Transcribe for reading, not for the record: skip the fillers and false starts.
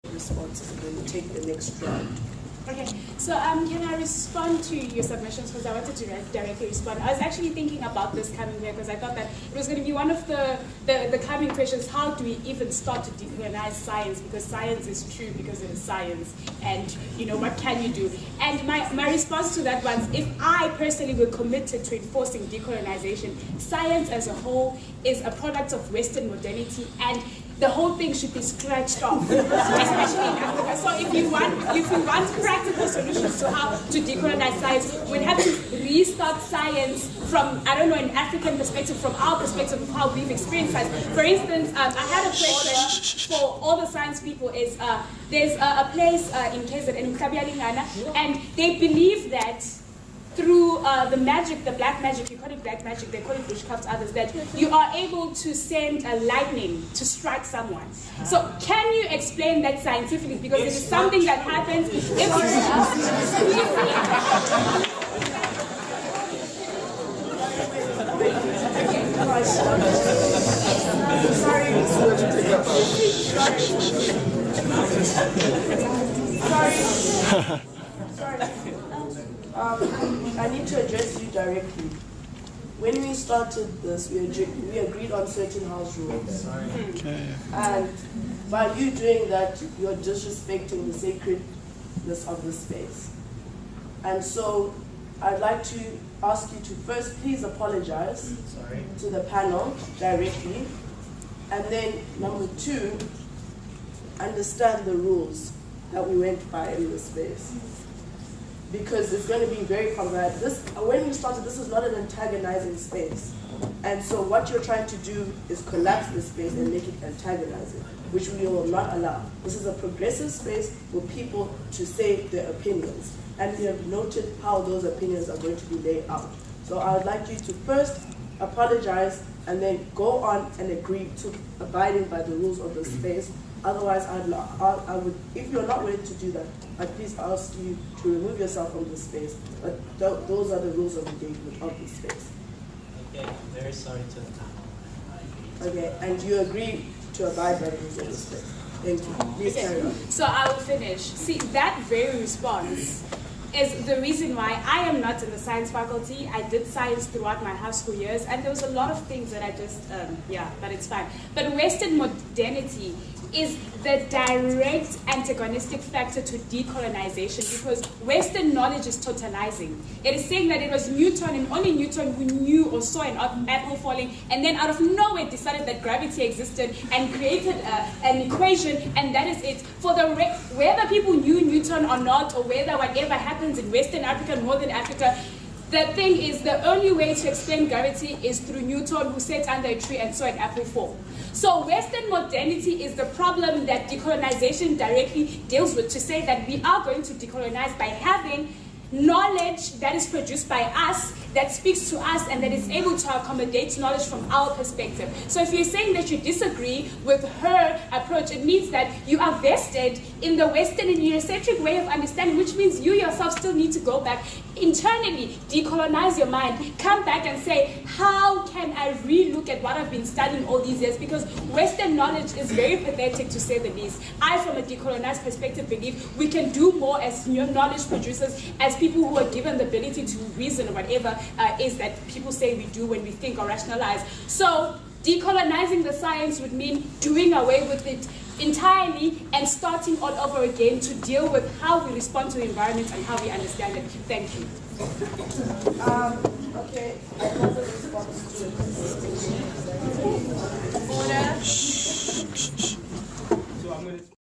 responses, and then we'll take the next round. Okay, so can I respond to your submissions, because I wanted to directly respond. I was actually thinking about this coming here because I thought that it was going to be one of the coming questions. How do we even start to decolonize science? Because science is true because it is science, and what can you do? And my response to that was, if I personally were committed to enforcing decolonization, science as a whole is a product of Western modernity, and the whole thing should be scratched off, especially in Africa. So if you want practical solutions to how to decolonize science, we'd have to restart science from, I don't know, an African perspective, from our perspective of how we've experienced science. For instance, I had a question for all the science people. Is there's a place in KZN, in Kabialingana, and they believe that through the magic, the black magic, you call it black magic, they call it witchcraft, others, that you are able to send a lightning to strike someone. So can you explain that scientifically? Because it is something that happens if I need to address you directly. When we started this, we agreed on certain house rules. Okay. And by you doing that, you're disrespecting the sacredness of the space. And so I'd like to ask you to first please apologize to the panel directly. And then number two, understand the rules that we went by in this space. Because it's going to be very combative. When we started, this is not an antagonizing space. And so what you're trying to do is collapse the space and make it antagonizing, which we will not allow. This is a progressive space for people to say their opinions. And we have noted how those opinions are going to be laid out. So I would like you to first apologize and then go on and agree to abiding by the rules of the space. Otherwise, I would, if you're not willing to do that, I'd please ask you to remove yourself from this space. But those are the rules of engagement of this space. Okay, I'm very sorry to the panel. Okay, and you agree to abide by the rules of this space. Thank you. Please carry on. So I will finish. See, that very response is the reason why I am not in the science faculty. I did science throughout my high school years, and there was a lot of things that I just, but it's fine. But Western modernity is the direct antagonistic factor to decolonization, because Western knowledge is totalizing. It is saying that it was Newton and only Newton who knew or saw an apple falling, and then out of nowhere decided that gravity existed and created an equation, and that is it. For whether people knew Newton or not, or whether whatever happens in Western Africa, Northern Africa, the thing is, the only way to explain gravity is through Newton, who sat under a tree and saw an apple fall. So Western modernity is the problem that decolonization directly deals with, to say that we are going to decolonize by having knowledge that is produced by us, that speaks to us, and that is able to accommodate knowledge from our perspective. So if you're saying that you disagree with her approach, it means that you are vested in the Western and Eurocentric way of understanding, which means you yourself still need to go back internally, decolonize your mind, come back and say, how can I relook at what I've been studying all these years? Because Western knowledge is very pathetic, to say the least. I, from a decolonized perspective, believe we can do more as new knowledge producers, as people who are given the ability to reason or whatever is that people say we do when we think or rationalize. So decolonizing the science would mean doing away with it entirely and starting all over again to deal with how we respond to the environment and how we understand it. Thank you. Okay, another response to it.